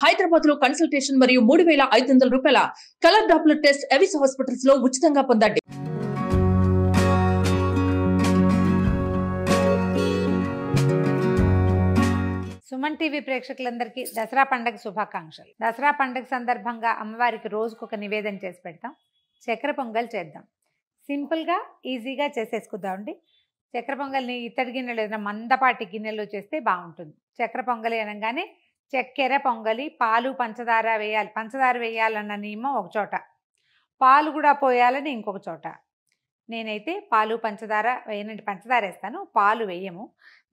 హైదరాబాద్ లో కన్సల్టేషన్ మరియు 3500 రూపాయల colour Doppler test Avis hospitals లో ఉచితంగా పొందండి. సుమన్ టీవీ ప్రేక్షకులందరికీ దసరా పండుగ శుభాకాంక్షలు. దసరా పండుగ సందర్భంగా అమ్మవారికి రోజుకొక నివేదన చేసి పెడతాం. చక్కెర పొంగల్ చేద్దాం. సింపుల్గా ఈజీగా చేసేసుకుందామండి. చక్కెర పొంగల్ని ఇత్తడి గిన్నెలు ఏదైనా మందపాటి గిన్నెలో చేస్తే బాగుంటుంది. చక్కెర పొంగలి అనగానే చక్కెర పొంగలి, పాలు పంచదార వేయాలి. పంచదార వేయాలన్న నియమం ఒక చోట, పాలు కూడా పోయాలని ఇంకొక చోట. నేనైతే పాలు పంచదార వేయనండి, పంచదార వేస్తాను, పాలు వేయము.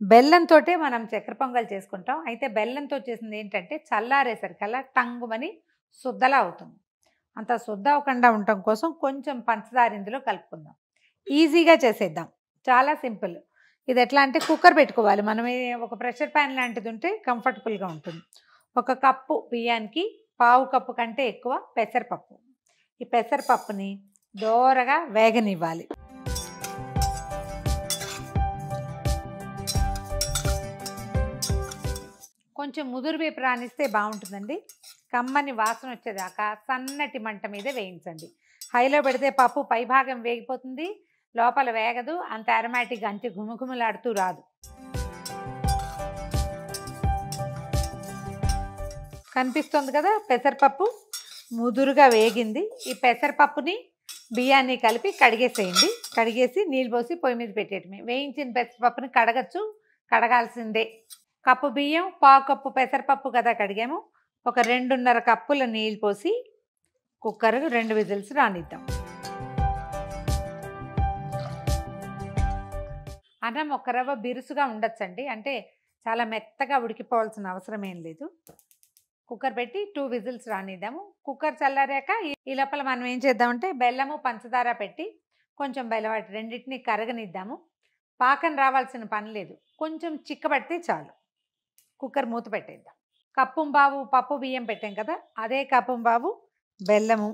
బెల్లంతో మనం చక్కెర పొంగల్ చేసుకుంటాం. అయితే బెల్లంతో చేసింది ఏంటంటే చల్లారేసరికల్లా టంగుమని శుద్ధలా అవుతుంది. అంత శుద్ధ అవ్వకుండా ఉండటం కోసం కొంచెం పంచదార ఇందులో కలుపుకుందాం. ఈజీగా చేసేద్దాం, చాలా సింపుల్. ఇది ఎట్లా అంటే కుక్కర్ పెట్టుకోవాలి. మనం ఒక ప్రెషర్ ప్యాన్ లాంటిది ఉంటే కంఫర్టబుల్గా ఉంటుంది. 1 కప్పు బియ్యానికి 1/2 కప్పు కంటే ఎక్కువ పెసరపప్పు. ఈ పెసరపప్పుని దోరగా వేగనివ్వాలి. కొంచెం ముదురు వేపు రానిస్తే బాగుంటుందండి. కమ్మని వాసన వచ్చేదాకా సన్నటి మంట మీద వేయించండి. హైలో పెడితే పప్పు పైభాగం వేగిపోతుంది, లోపల వేగదు, అంత అరోమాటిక్ అంతే గుమగుమలాడుతూ రాదు. కనిపిస్తుంది కదా, పెసరపప్పు ముదురుగా వేగింది. ఈ పెసరపప్పుని బియ్యాన్ని కలిపి కడిగేసేయండి. కడిగేసి నీళ్ళు పోసి పొయ్యి మీద పెట్టేయటమే. వేయించిన పెసరపప్పుని కడగచ్చు, కడగాల్సిందే. కప్పు బియ్యం, 1/4 కప్పు పెసరపప్పు కదా కడిగాము. ఒక 2.5 కప్పుల నీళ్ళు పోసి కుక్కర్ 2 విజిల్స్ రానిద్దాం. అన్నం ఒక రవ్వ బిరుసుగా ఉండొచ్చండి, అంటే చాలా మెత్తగా ఉడికిపోవాల్సిన అవసరం ఏం లేదు. కుక్కర్ పెట్టి 2 విజిల్స్ రానిద్దాము. కుక్కర్ చల్లారాక ఈ లోపల మనం ఏం చేద్దామంటే బెల్లము పంచదార పెట్టి కొంచెం బెల్లం రెండింటిని కరగనిద్దాము. పాకం రావాల్సిన పని లేదు, కొంచెం చిక్కబడితే చాలు. కుక్కర్ మూత పెట్టేద్దాం. కప్పుంబావు పప్పు బియ్యం పెట్టాం కదా, అదే కప్పుంబావు బెల్లము,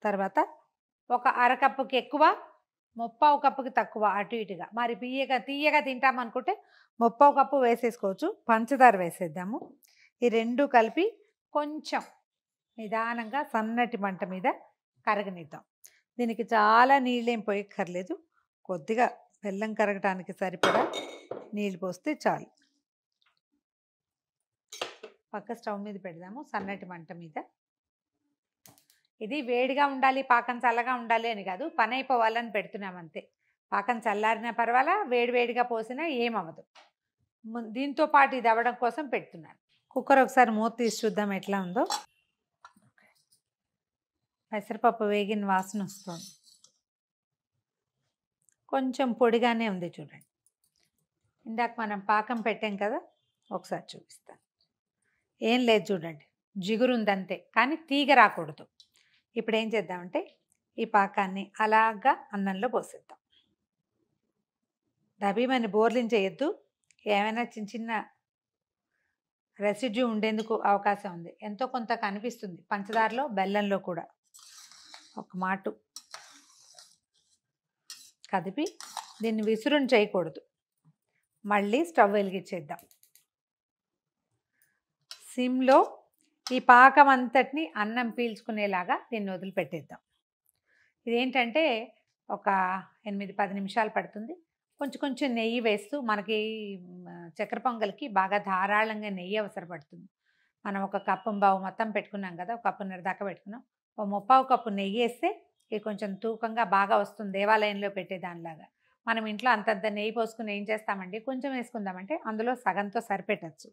తర్వాత ఒక 1/2 కప్పుకి ఎక్కువ, 1/4 కప్పుకి తక్కువ, అటు ఇటుగా. మరి తీయగా తింటామనుకుంటే 1/4 కప్పు వేసేసుకోవచ్చు. పంచదార వేసేద్దాము. ఈ 2 కలిపి కొంచెం నిదానంగా సన్నటి మంట మీద కరగనిద్దాం. దీనికి చాలా నీళ్ళేం పోయక్కర్లేదు, కొద్దిగా బెల్లం కరగటానికి సరిపడా నీళ్ళు పోస్తే చాలు. పక్క స్టవ్ మీద పెడదాము, సన్నటి మంట మీద. ఇది వేడిగా ఉండాలి, పాకం చల్లగా ఉండాలి అని కాదు, పని అయిపోవాలని పెడుతున్నాం అంతే. పాకం చల్లారినా పర్వాలా, వేడివేడిగా పోసినా ఏమవ్వదు. దీంతో పాటు ఇది అవ్వడం కోసం పెడుతున్నాను. కుక్కర్ ఒకసారి మూత తీసి చూద్దాం ఎట్లా ఉందో. పెసరపప్పు వేగిన వాసన వస్తుంది, కొంచెం పొడిగానే ఉంది చూడండి. ఇందాక మనం పాకం పెట్టాం కదా, ఒకసారి చూపిస్తాను. ఏం లేదు చూడండి, జిగురు ఉందంతే, కానీ తీగ రాకూడదు. ఇప్పుడు ఏం చేద్దామంటే ఈ పాకాన్ని అలాగా అన్నంలో పోసేద్దాం. దబీమని బోర్లించేయద్దు, ఏమైనా చిన్న చిన్న రెసిడ్యూ ఉండేందుకు అవకాశం ఉంది. ఎంతో కొంత కనిపిస్తుంది పంచదారలో, బెల్లంలో కూడా. ఒక మాటు కదిపి దీన్ని విసురుని చేయకూడదు. మళ్ళీ స్టవ్ వెలిగించేద్దాం. సిమ్లో ఈ పాకం అంతటిని అన్నం పీల్చుకునేలాగా దీన్ని వదిలిపెట్టేద్దాం. ఇదేంటంటే ఒక 8-10 నిమిషాలు పడుతుంది. కొంచెం నెయ్యి వేస్తూ, మనకి చక్కెర పొంగల్కి బాగా ధారాళంగా నెయ్యి అవసరపడుతుంది. మనం 1 కప్పుంబావు మొత్తం పెట్టుకున్నాం కదా, 1 కప్పున్నర దాకా పెట్టుకున్నాం. 1/4 కప్పు నెయ్యి వేస్తే ఇది కొంచెం తూకంగా బాగా వస్తుంది, దేవాలయంలో పెట్టేదానిలాగా. మనం ఇంట్లో అంతంత నెయ్యి పోసుకుని ఏం చేస్తామండి, కొంచెం వేసుకుందామంటే అందులో సగంతో సరిపెట్టచ్చు.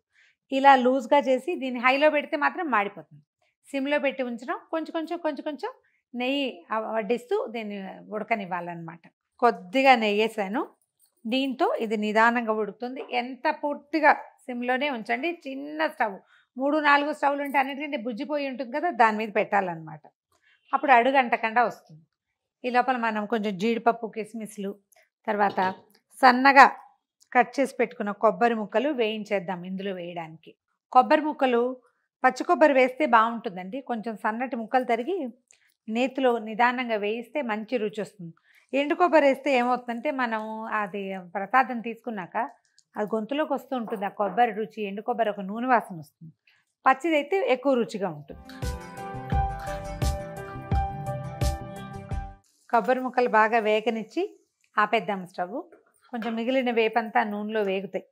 ఇలా లూజ్గా చేసి దీన్ని హైలో పెడితే మాత్రం మాడిపోతుంది. సిమ్లో పెట్టి ఉంచడం, కొంచెం నెయ్యి వడ్డిస్తూ దీన్ని ఉడకనివ్వాలన్నమాట. కొద్దిగా నెయ్యి వేసాను, దీంతో ఇది నిదానంగా ఉడుకుతుంది. ఎంత పూర్తిగా సిమ్లోనే ఉంచండి. చిన్న స్టవ్, 3-4 స్టవ్లు ఉంటే అన్నిటికంటే బుజ్జిపోయి ఉంటుంది కదా, దాని మీద పెట్టాలన్నమాట. అప్పుడు అడుగంటకుండా వస్తుంది. ఈ లోపల మనం కొంచెం జీడిపప్పు, కిస్మిస్లు, తర్వాత సన్నగా కట్ చేసి పెట్టుకున్న కొబ్బరి ముక్కలు వేయించేద్దాం ఇందులో వేయడానికి. కొబ్బరి ముక్కలు పచ్చి కొబ్బరి వేస్తే బాగుంటుందండి. కొంచెం సన్నటి ముక్కలు తరిగి నేతిలో నిదానంగా వేయిస్తే మంచి రుచి వస్తుంది. ఎండు కొబ్బరి వేస్తే ఏమవుతుందంటే మనం అది ప్రసాదం తీసుకున్నాక అది గొంతులోకి వస్తూ ఉంటుంది, ఆ కొబ్బరి రుచి. ఎండు కొబ్బరి ఒక నూనె వాసన వస్తుంది. పచ్చిదైతే ఎక్కువ రుచిగా ఉంటుంది. కొబ్బరి ముక్కలు బాగా వేగనిచ్చి ఆపేద్దాం స్టవ్. కొంచెం మిగిలిన వేపంతా నూనెలో వేగుతాయి.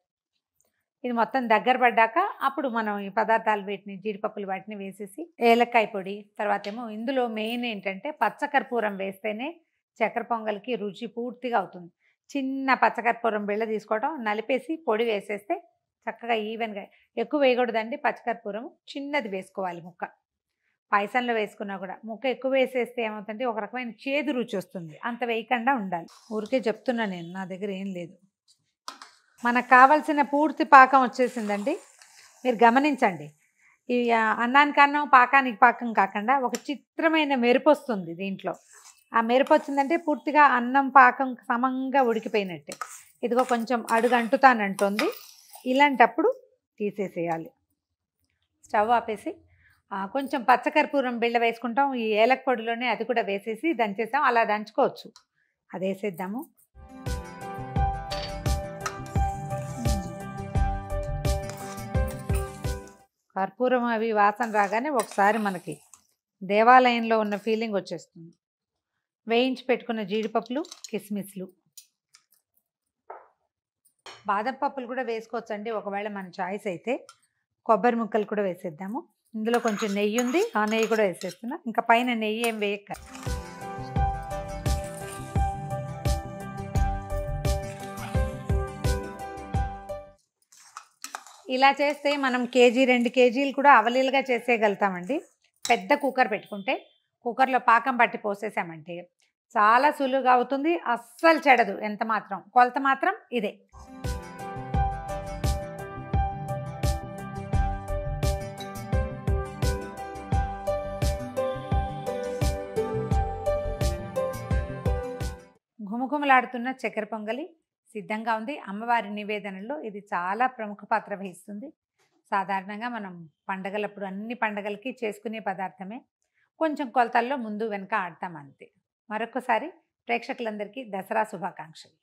ఇది మొత్తం దగ్గర పడ్డాక అప్పుడు మనం ఈ పదార్థాలు వీటిని జీడిపప్పులు వాటిని వేసేసి ఏలక్కాయ పొడి, తర్వాత ఏమో ఇందులో మెయిన్ ఏంటంటే పచ్చకర్పూరం వేస్తేనే చక్కెర పొంగల్కి రుచి పూర్తిగా అవుతుంది. చిన్న పచ్చకర్పూరం బిళ్ళ తీసుకోవడం, నలిపేసి పొడి వేసేస్తే చక్కగా ఈవెన్గా. ఎక్కువ వేయకూడదండి పచ్చకర్పూరం, చిన్నది వేసుకోవాలి ముక్క. పాయసంలో వేసుకున్నా కూడా ముక్క ఎక్కువ వేసేస్తే ఏమవుతుందంటే ఒక రకమైన చేదు రుచి వస్తుంది. అంత వేయకుండా ఉండాలి. ఊరికే చెప్తున్నా నేను, నా దగ్గర ఏం లేదు. మనకు కావాల్సిన పూర్తి పాకం వచ్చేసిందండి. మీరు గమనించండి, ఈ అన్నానికన్నం పాకానికి పాకం కాకుండా ఒక చిత్రమైన మెరుపు వస్తుంది దీంట్లో. ఆ మెరుపు వచ్చిందంటే పూర్తిగా అన్నం పాకం సమంగా ఉడికిపోయినట్టే. ఇదిగో కొంచెం అడుగు అంటుతానంటుంది. ఇలాంటప్పుడు తీసేసేయాలి. స్టవ్ ఆపేసి కొంచెం పచ్చకర్పూరం బిళ్ళ వేసుకుంటాం. ఈ ఏలక పొడిలోనే అది కూడా వేసేసి దంచేసాం. అలా దంచుకోవచ్చు. అది వేసేద్దాము. కర్పూరం అవి వాసన రాగానే ఒకసారి మనకి దేవాలయంలో ఉన్న ఫీలింగ్ వచ్చేస్తుంది. వేయించి పెట్టుకున్న జీడిపప్పులు, కిస్మిస్లు, బాదం పప్పులు కూడా వేసుకోవచ్చండి ఒకవేళ మన చాయిస్ అయితే. కొబ్బరి ముక్కలు కూడా వేసేద్దాము. ఇందులో కొంచెం నెయ్యి ఉంది, ఆ నెయ్యి కూడా వేసేస్తున్నా. ఇంకా పైన నెయ్యి ఏం వేయక. ఇలా చేస్తే మనం కేజీ 2 కేజీలు కూడా అవలీలుగా చేసేయగలుగుతామండి. పెద్ద కుక్కర్ పెట్టుకుంటే కుక్కర్లో పాకం పట్టి పోసేసామంటే చాలా సులువుగా అవుతుంది. అస్సలు చెడదు ఎంత మాత్రం. కొలత మాత్రం ఇదే. ఘుమఘుమలాడుతున్న చక్కెర పొంగలి సిద్ధంగా ఉంది. అమ్మవారి నివేదనలో ఇది చాలా ప్రముఖ పాత్ర వహిస్తుంది. సాధారణంగా మనం పండగలప్పుడు అన్ని పండగలకి చేసుకునే పదార్థమే. కొంచెం కొలతల్లో ముందు వెనక ఆడతాం అంతే. మరొకసారి ప్రేక్షకులందరికీ దసరా శుభాకాంక్షలు.